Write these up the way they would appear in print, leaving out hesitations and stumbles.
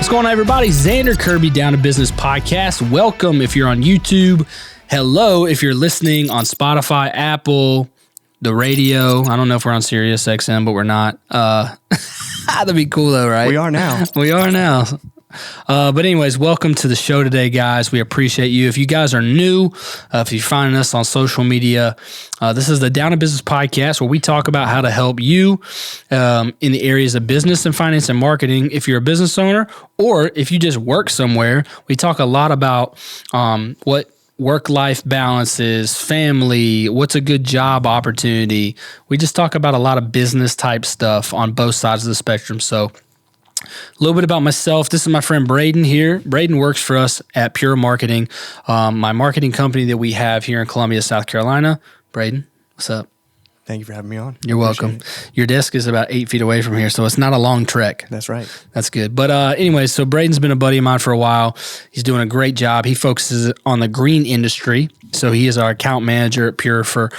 What's going on, everybody? Xander Kirby, Down to Business Podcast. Welcome if you're on YouTube. Hello if you're listening on Spotify, Apple, the radio. I don't know if we're on Sirius XM, but we're not. That'd be cool though, right? We are now. We are now. But anyways, welcome to the show today, guys. We appreciate you. If you guys are new, if you're finding us on social media, this is the Down to Business Podcast where we talk about how to help you in the areas of business and finance and marketing. If you're a business owner or if you just work somewhere, we talk a lot about what work-life balance is, family, what's a good job opportunity. We just talk about a lot of business type stuff on both sides of the spectrum. So a little bit about myself. This is my friend Braydon here. Braydon works for us at Pure Marketing, my marketing company that we have here in Columbia, South Carolina. Braydon, what's up? Thank you for having me on. You're welcome. Your desk is about 8 feet away from here, so it's not a long trek. That's right. That's good. But anyway, so Braydon's been a buddy of mine for a while. He's doing a great job. He focuses on the green industry. So he is our account manager at Pure for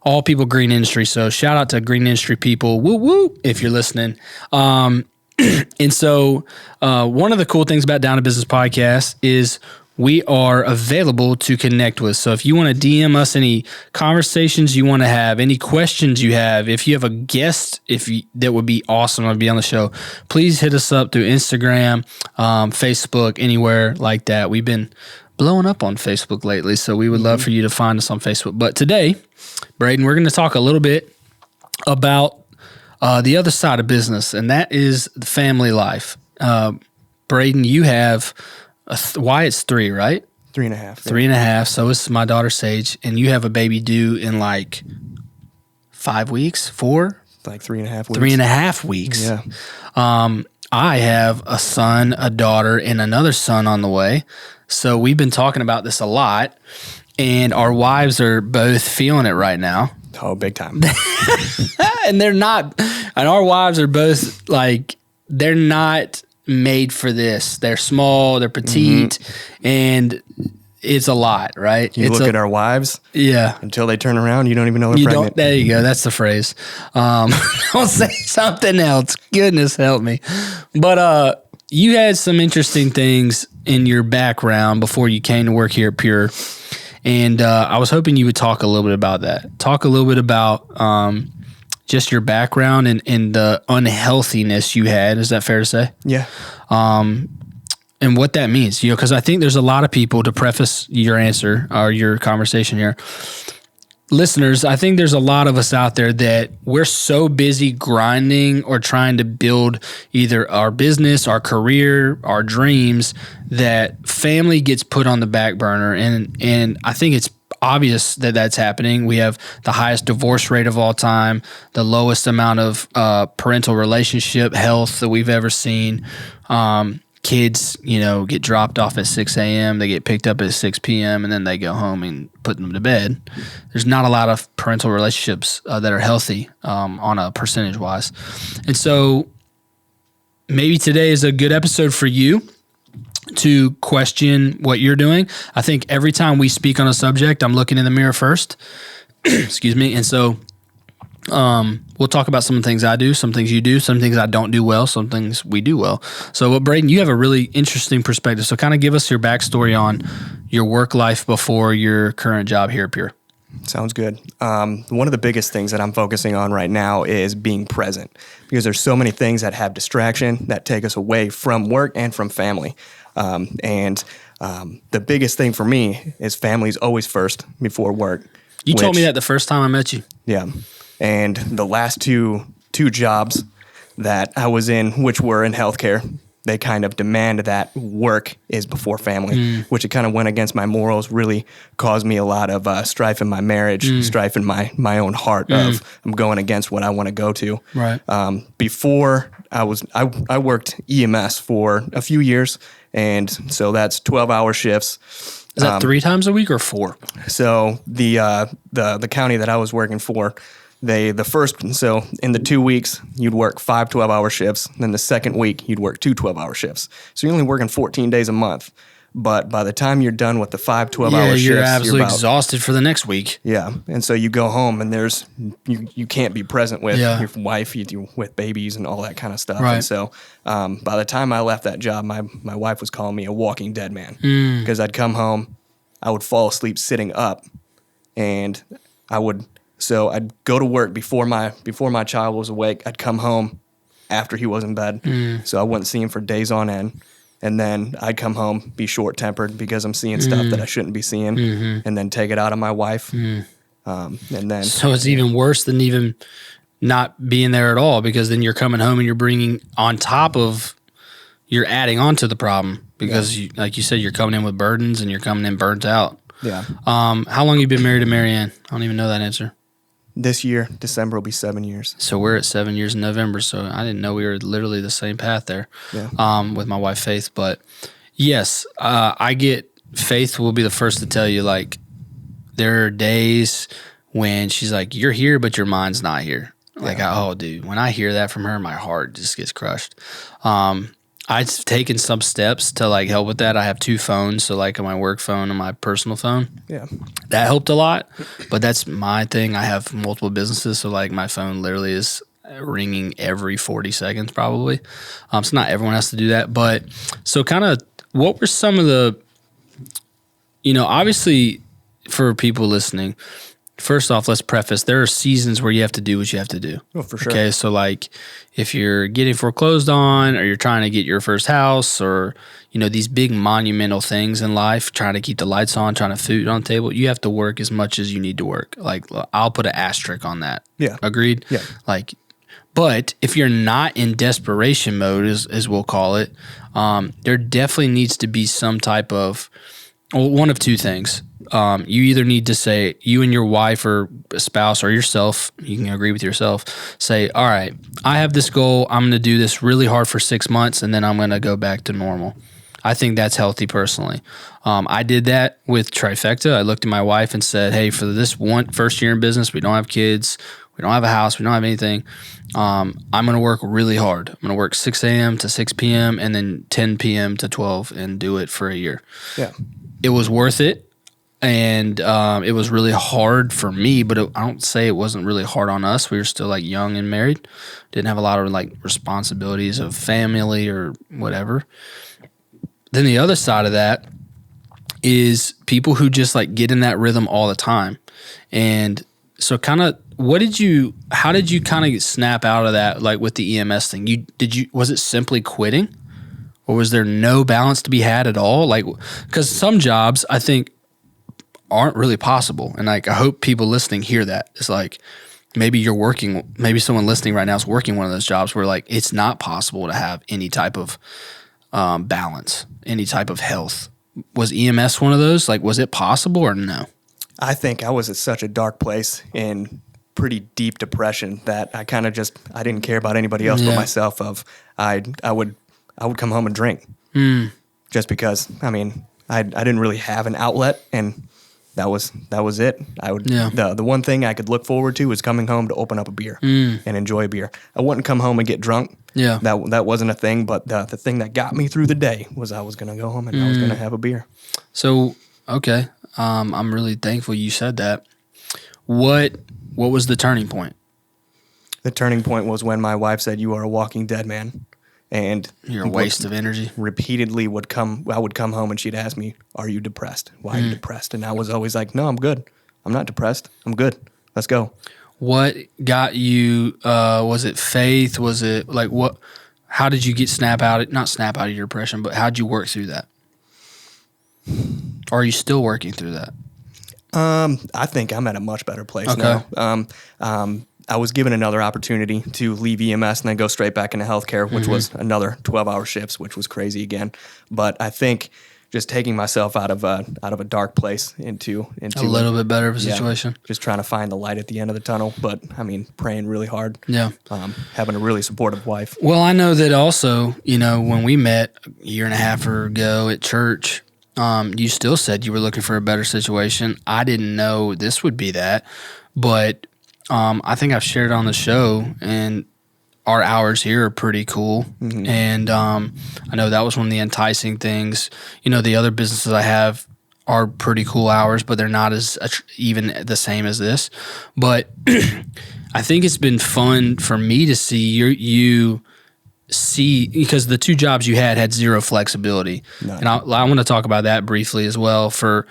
all people green industry. So shout out to green industry people. Woo woo, if you're listening. And so one of the cool things about Down to Business Podcast is we are available to connect with. So if you want to DM us any conversations you want to have, any questions you have, if you have a guest that would be awesome to be on the show, please hit us up through Instagram, Facebook, anywhere like that. We've been blowing up on Facebook lately, so we would love for you to find us on Facebook. But today, Braydon, we're going to talk a little bit about the other side of business, and that is the family life. Braydon, you have Wyatt's 3, right? 3.5. 3.5. So is my daughter Sage, and you have a baby due in like 5 weeks, 4? Like 3.5 weeks. 3.5 weeks. Yeah. I have a son, a daughter, and another son on the way. So we've been talking about this a lot, and our wives are both feeling it right now. Oh, big time. And they're not, and our wives are both like, they're not made for this. They're small, they're petite, and it's a lot, right? You look at our wives, yeah. Until they turn around, you don't even know they're pregnant. There you go. That's the phrase. Don't say something else. Goodness help me. But you had some interesting things in your background before you came to work here at Pure, and I was hoping you would talk a little bit about that. Talk a little bit about just your background and the unhealthiness you had. Is that fair to say? Yeah. And what that means, because I think there's a lot of people, to preface your answer or your conversation here, listeners, I think there's a lot of us out there that we're so busy grinding or trying to build either our business, our career, our dreams, that family gets put on the back burner. And I think it's obvious that that's happening. We have the highest divorce rate of all time, the lowest amount of parental relationship health that we've ever seen. Kids, get dropped off at 6 a.m., they get picked up at 6 p.m., and then they go home and put them to bed. There's not a lot of parental relationships that are healthy on a percentage-wise. And so maybe today is a good episode for you to question what you're doing. I think every time we speak on a subject, I'm looking in the mirror first. Excuse me. And so we'll talk about some things I do, some things you do, some things I don't do well, some things we do well. So, Braydon, you have a really interesting perspective. So kind of give us your backstory on your work life before your current job here at Pure. Sounds good. One of the biggest things that I'm focusing on right now is being present, because there's so many things that have distraction that take us away from work and from family. The biggest thing for me is family's always first before work. You told me that the first time I met you. Yeah. And the last two jobs that I was in, which were in healthcare, they kind of demand that work is before family, which it kind of went against my morals, really caused me a lot of strife in my marriage, strife in my own heart of I'm going against what I want to go to. Right. Before I worked EMS for a few years, and so that's 12-hour shifts. Is that 3 times a week or 4? So the county that I was working for, so in the 2 weeks, you'd work 5 12-hour shifts. Then the second week, you'd work 2 12-hour shifts. So you're only working 14 days a month. But by the time you're done with the 5 12-hour shifts, you're absolutely exhausted for the next week. Yeah. And so you go home and you can't be present with your wife, with babies and all that kind of stuff. Right. And so by the time I left that job, my wife was calling me a walking dead man because I'd come home, I would fall asleep sitting up, and I'd go to work before my child was awake. I'd come home after he was in bed. So I wouldn't see him for days on end. And then I'd come home, be short-tempered because I'm seeing stuff that I shouldn't be seeing, and then take it out on my wife. And then so it's even worse than even not being there at all, because then you're coming home and you're bringing on top of, you're adding on to the problem because, like you said, you're coming in with burdens and you're coming in burnt out. Yeah. How long have you been married to Marianne? I don't even know that answer. This year, December, will be 7 years. So we're at 7 years in November. So I didn't know we were literally the same path there with my wife, Faith. But yes, Faith will be the first to tell you, like, there are days when she's like, you're here, but your mind's not here. Like, oh, dude, when I hear that from her, my heart just gets crushed. I've taken some steps to like help with that. I have 2 phones, so like my work phone and my personal phone. Yeah, that helped a lot. But that's my thing. I have multiple businesses, so like my phone literally is ringing every 40 seconds probably. So not everyone has to do that. But so kind of, what were some of the, obviously for people listening, first off, let's preface, there are seasons where you have to do what you have to do. Oh, for sure. Okay, so like if you're getting foreclosed on, or you're trying to get your first house, or, these big monumental things in life, trying to keep the lights on, trying to food on the table, you have to work as much as you need to work. Like, I'll put an asterisk on that. Yeah. Agreed? Yeah. Like, but if you're not in desperation mode, as we'll call it, there definitely needs to be some type of, one of 2 things. You either need to say, you and your wife or spouse or yourself, you can agree with yourself, say, all right, I have this goal. I'm going to do this really hard for 6 months, and then I'm going to go back to normal. I think that's healthy personally. I did that with Trifecta. I looked at my wife and said, hey, for this first year in business, we don't have kids, we don't have a house, we don't have anything. I'm going to work really hard. I'm going to work 6 a.m. to 6 p.m. and then 10 p.m. to 12 and do it for a year. Yeah. It was worth it. And it was really hard for me, but I don't say it wasn't really hard on us. We were still like young and married, didn't have a lot of like responsibilities of family or whatever. Then the other side of that is people who just like get in that rhythm all the time. And so kind of, how did you kind of snap out of that, like with the EMS thing? Was it simply quitting, or was there no balance to be had at all? Like, because some jobs I think aren't really possible. And like, I hope people listening hear that. It's like, maybe someone listening right now is working one of those jobs where like, it's not possible to have any type of balance, any type of health. Was EMS one of those? Like, was it possible or no? I think I was at such a dark place in pretty deep depression that I kind of I didn't care about anybody else but myself. I would come home and drink just because, I didn't really have an outlet, and that was it. The one thing I could look forward to was coming home to open up a beer and enjoy a beer. I wouldn't come home and get drunk. Yeah, that wasn't a thing. But the thing that got me through the day was I was going to go home and I was going to have a beer. So okay, I'm really thankful you said that. What was the turning point? The turning point was when my wife said, "You are a walking dead man." And you're a waste of energy. Repeatedly I would come home and she'd ask me, "Are you depressed? Why are you depressed?" And I was always like, "No, I'm good. I'm not depressed. I'm good. Let's go." What got you? Was it faith? Was it like what? How did you not snap out of your depression, but how'd you work through that? Or are you still working through that? I think I'm at a much better place now. I was given another opportunity to leave EMS and then go straight back into healthcare, which was another 12-hour shifts, which was crazy again. But I think just taking myself out of a dark place into a little bit better of a situation. Just trying to find the light at the end of the tunnel. But praying really hard. Yeah. Having a really supportive wife. Well, I know that also, when we met a year and a half ago at church, you still said you were looking for a better situation. I didn't know this would be that, but I think I've shared on the show, and our hours here are pretty cool. And I know that was one of the enticing things. You know, the other businesses I have are pretty cool hours, but they're not as even the same as this. But I think it's been fun for me to see you see, because the two jobs you had zero flexibility. None. And I want to talk about that briefly as well. For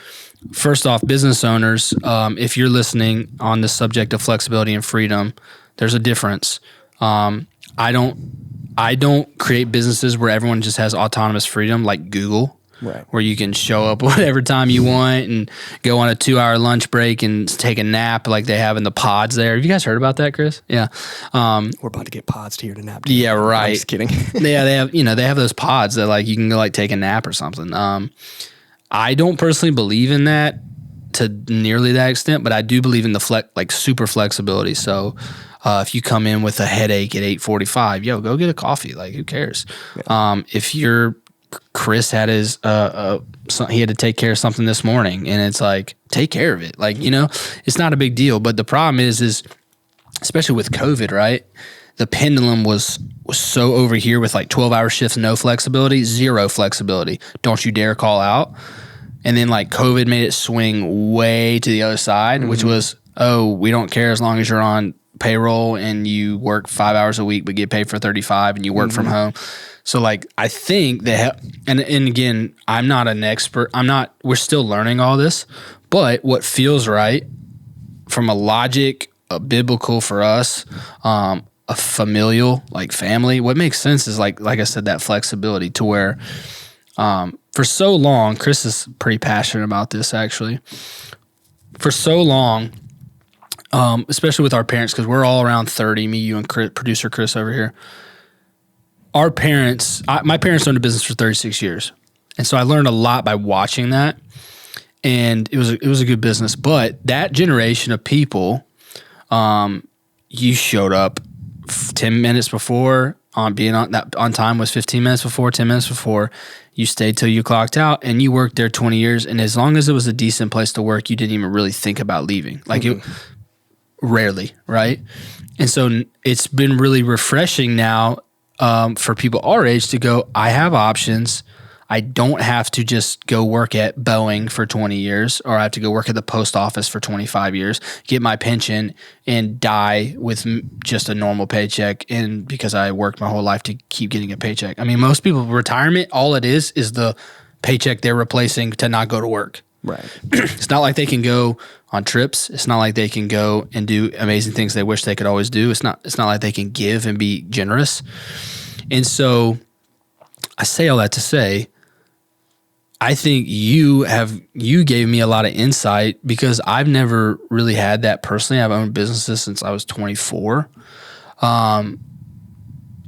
first off, business owners, if you're listening on the subject of flexibility and freedom, there's a difference. I don't create businesses where everyone just has autonomous freedom like Google, right, where you can show up whatever time you want and go on a 2-hour lunch break and take a nap like they have in the pods there. Have you guys heard about that, Chris? Yeah. We're about to get pods here to nap. Yeah, right. I'm just kidding. Yeah, they have those pods that like you can go like take a nap or something. I don't personally believe in that to nearly that extent, but I do believe in the super flexibility. So if you come in with a headache at 8:45, go get a coffee. Like, who cares? Yeah. If Chris had he had to take care of something this morning, and it's like, take care of it. Like, it's not a big deal. But the problem is especially with COVID, right? The pendulum was so over here with like 12-hour shifts, no flexibility, zero flexibility. Don't you dare call out. And then like COVID made it swing way to the other side, which was, we don't care as long as you're on payroll and you work 5 hours a week but get paid for 35 and you work from home. So like I think that, and again, I'm not an expert. We're still learning all this, but what feels right from a logic, a biblical for us, a familial, like family, what makes sense is like I said, that flexibility to where for so long, Chris is pretty passionate about this actually. For so long, especially with our parents, because we're all around 30, me, you, and producer Chris over here. My parents owned a business for 36 years. And so I learned a lot by watching that. And it was a good business. But that generation of people, you showed up 10 minutes before, being on time was 15 minutes before, 10 minutes before. You stayed till you clocked out, and you worked there 20 years. And as long as it was a decent place to work, you didn't even really think about leaving. Like rarely, right? And so it's been really refreshing now for people our age to go, I have options. I don't have to just go work at Boeing for 20 years, or I have to go work at the post office for 25 years, get my pension, and die with just a normal paycheck. And because I worked my whole life to keep getting a paycheck. I mean, most people, retirement, all it is the paycheck they're replacing to not go to work. Right. It's not like they can go on trips. It's not like they can go and do amazing things they wish they could always do. It's not like they can give and be generous. And so I say all that to say, I think you gave me a lot of insight because I've never really had that personally. I've owned businesses since I was 24.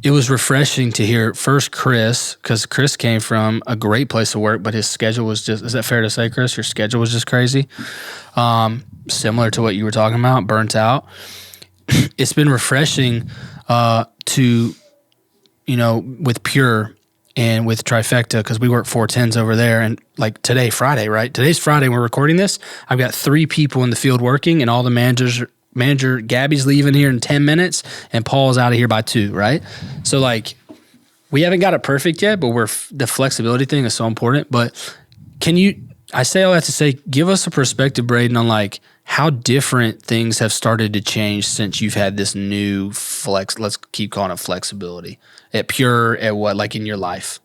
It was refreshing to hear first Chris, because Chris came from a great place to work, but his schedule was just, is that fair to say, Chris? Your schedule was just crazy. Similar to what you were talking about, burnt out. It's been refreshing to, with Pure and with Trifecta, because we work 410s over there. And like today, Friday, right? Today's Friday, we're recording this. I've got 3 people in the field working, and all the manager Gabby's leaving here in 10 minutes, and Paul's out of here by 2, right? So like, we haven't got it perfect yet, but the flexibility thing is so important. But I say all that to say, give us a perspective, Braydon, on like how different things have started to change since you've had this new let's keep calling it flexibility at Pure, at what, like in your life,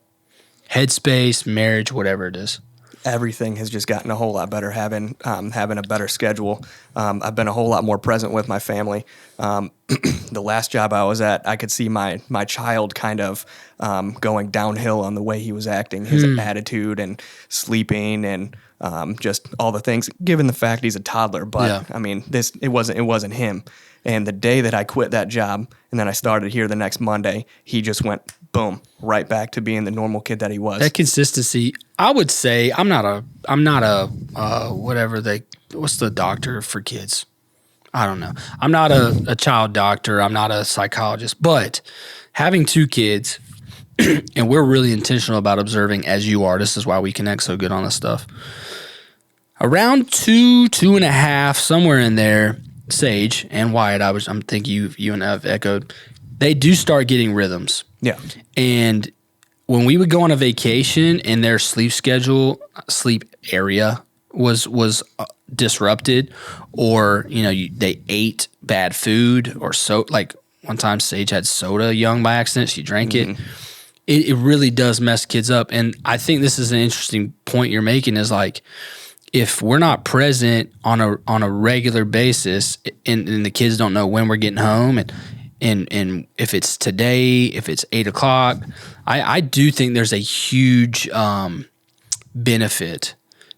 headspace, marriage, whatever it is. Everything has just gotten a whole lot better having a better schedule. I've been a whole lot more present with my family. The last job I was at, I could see my child kind of going downhill on the way he was acting, his attitude and sleeping and just all the things, given the fact he's a toddler. But yeah. I mean, it wasn't him. And the day that I quit that job and then I started here the next Monday, he just went boom, right back to being the normal kid that he was. That consistency, I would say, I'm not a what's the doctor for kids? I don't know. I'm not a child doctor. I'm not a psychologist, but having 2 kids, and we're really intentional about observing as you are. This is why we connect so good on this stuff. Around 2.5, somewhere in there, Sage and Wyatt, I'm thinking you and I have echoed. they do start getting rhythms. Yeah. And when we would go on a vacation and their sleep area was disrupted, or they ate bad food, or like one time Sage had soda young by accident. She drank it. It really does mess kids up. And I think this is an interesting point you're making, is like, if we're not present on a regular basis, and the kids don't know when we're getting home, and if it's today, if it's 8 o'clock, I do think there's a huge benefit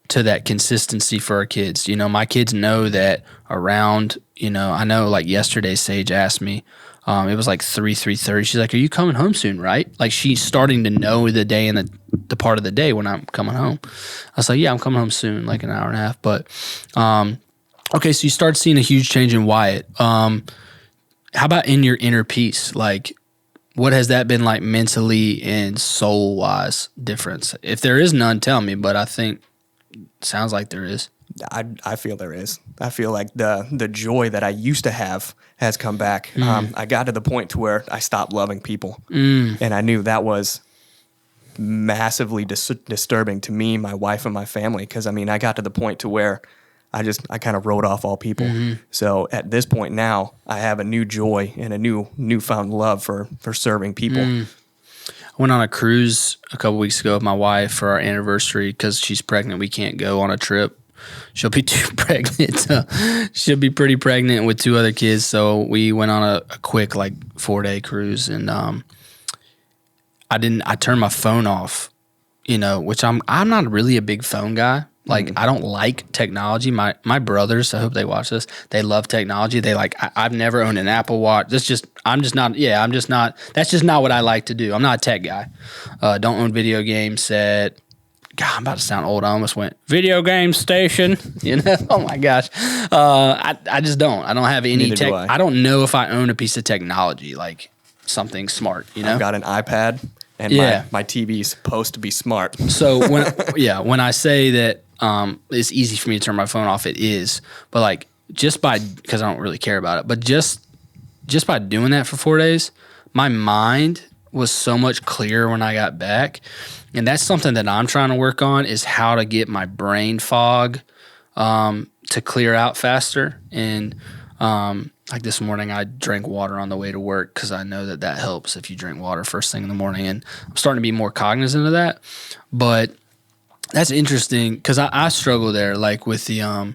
to that consistency for our kids. My kids know that around, I know like yesterday Sage asked me, it was like 3:30. She's like, "Are you coming home soon, right?" Like, she's starting to know the day and the part of the day when I'm coming home. I was like, "Yeah, I'm coming home soon, like an hour and a half." But, okay, so you start seeing a huge change in Wyatt. How about in your inner peace? Like, what has that been like mentally and soul-wise difference? If there is none, tell me, but I think it sounds like there is. I feel there is. I feel like the joy that I used to have has come back. I got to the point to where I stopped loving people, and I knew that was massively disturbing to me, my wife, and my family. Because I got to the point to where I kind of wrote off all people. So at this point now, I have a new joy and a newfound love for serving people. I went on a cruise a couple weeks ago with my wife for our anniversary. Because she's pregnant, we can't go on a trip. She'll be too pregnant. She'll be pretty pregnant with 2 other kids. So we went on a quick 4-day cruise, and I turned my phone off, which I'm not really a big phone guy. Like, I don't like technology. My brothers, I hope they watch this, they love technology. They I've never owned an Apple Watch. That's just not what I like to do. I'm not a tech guy. Don't own video game set. God, I'm about to sound old. I almost went video game station. Oh my gosh. I just don't. I don't have any Neither tech. do I. I don't know if I own a piece of technology, like something smart. I've got an iPad, and my TV's supposed to be smart. So when I say that it's easy for me to turn my phone off, it is. But because I don't really care about it, but just by doing that for 4 days, my mind was so much clearer when I got back. And that's something that I'm trying to work on, is how to get my brain fog to clear out faster. And like this morning, I drank water on the way to work, because I know that helps if you drink water first thing in the morning. And I'm starting to be more cognizant of that. But that's interesting, because I struggle there, with the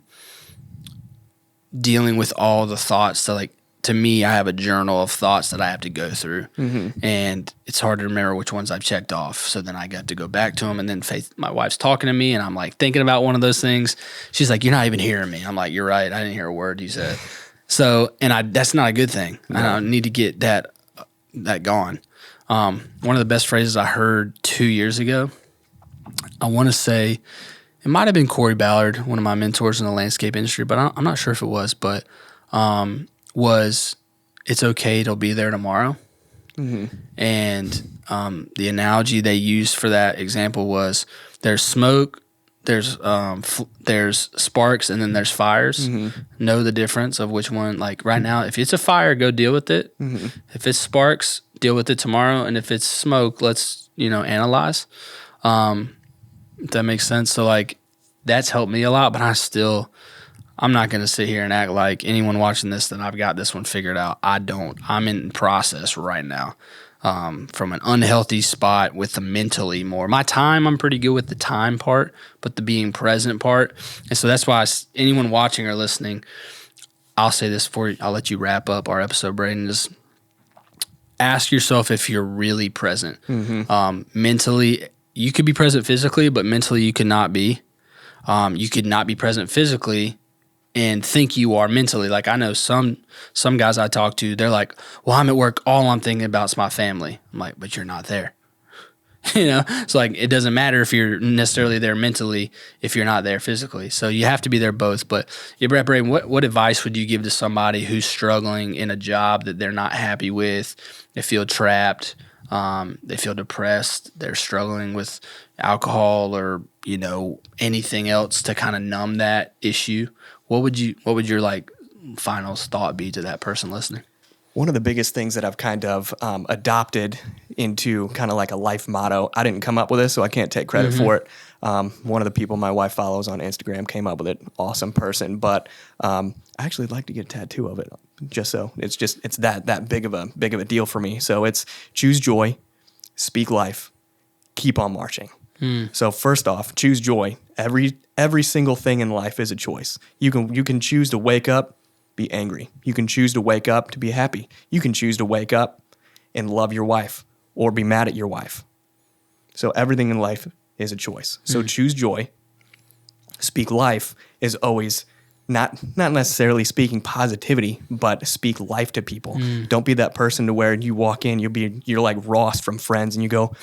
dealing with all the thoughts that to me, I have a journal of thoughts that I have to go through, and it's hard to remember which ones I've checked off. So then I got to go back to them, and then Faith, my wife's talking to me, and I'm thinking about one of those things. She's like, "You're not even hearing me." I'm like, "You're right. I didn't hear a word you said." So, and that's not a good thing. No. I need to get that gone. One of the best phrases I heard 2 years ago, I want to say it might have been Corey Ballard, one of my mentors in the landscape industry, but I'm not sure if it was, but was, "It's okay, it'll be there tomorrow." And the analogy they used for that example was, there's smoke, there's sparks, and then there's fires. Know the difference of which one. Right now, if it's a fire, go deal with it. If it's sparks, deal with it tomorrow. And if it's smoke, let's analyze. If that makes sense. So that's helped me a lot, but I'm not going to sit here and act like anyone watching this that I've got this one figured out. I don't. I'm in process right now, from an unhealthy spot with the mentally more. My time, I'm pretty good with the time part, but the being present part. And so that's why anyone watching or listening, I'll say this for you. I'll let you wrap up our episode, Braydon. Just ask yourself if you're really present. Mentally, you could be present physically, but mentally you could not be. You could not be present physically and think you are mentally. I know some guys I talk to, they're like, "Well, I'm at work, all I'm thinking about is my family." I'm like, "But you're not there." It's it doesn't matter if you're necessarily there mentally if you're not there physically. So you have to be there both. But Braydon, what advice would you give to somebody who's struggling in a job that they're not happy with? They feel trapped, they feel depressed, they're struggling with alcohol or anything else to kind of numb that issue. What would your final thought be to that person listening? One of the biggest things that I've kind of adopted into kind of like a life motto, I didn't come up with this, so I can't take credit for it. One of the people my wife follows on Instagram came up with it. Awesome person. But I actually like to get a tattoo of it, just so it's that big of a deal for me. So it's choose joy, speak life, keep on marching. So first off, choose joy. Every single thing in life is a choice. You can choose to wake up, be angry. You can choose to wake up to be happy. You can choose to wake up and love your wife or be mad at your wife. So everything in life is a choice. So choose joy. Speak life is always not necessarily speaking positivity, but speak life to people. Don't be that person to where you walk in, you're like Ross from Friends, and you go,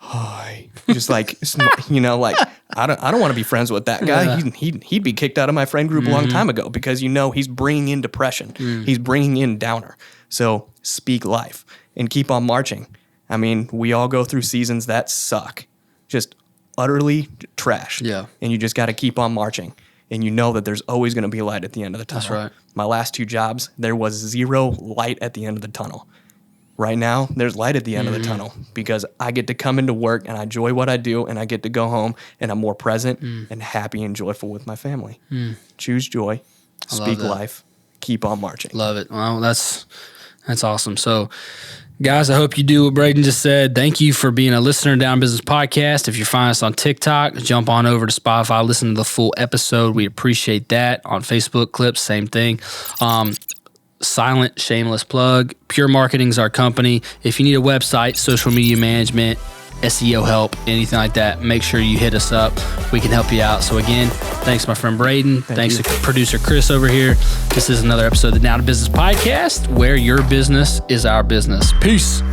hi, just like, like I don't want to be friends with that guy. He'd be kicked out of my friend group a long time ago because he's bringing in depression. He's bringing in downer. So speak life and keep on marching. I mean, we all go through seasons that suck, just utterly trash. Yeah. And you just got to keep on marching. And you know that there's always going to be light at the end of the tunnel. That's right. My last 2 jobs, there was 0 light at the end of the tunnel. Right now, there's light at the end of the tunnel because I get to come into work and I enjoy what I do, and I get to go home and I'm more present and happy and joyful with my family. Choose joy, speak life, keep on marching. Love it. Well, that's awesome. So, guys, I hope you do what Braydon just said. Thank you for being a listener to Down Business Podcast. If you find us on TikTok, jump on over to Spotify, listen to the full episode. We appreciate that. On Facebook clips, same thing. Silent, shameless plug. Pure Marketing's our company. If you need a website, social media management, SEO help, anything like that, make sure you hit us up. We can help you out. So again, thanks my friend Braydon. Thanks to producer Chris over here. This is another episode of the Down to Business Podcast, where your business is our business. Peace.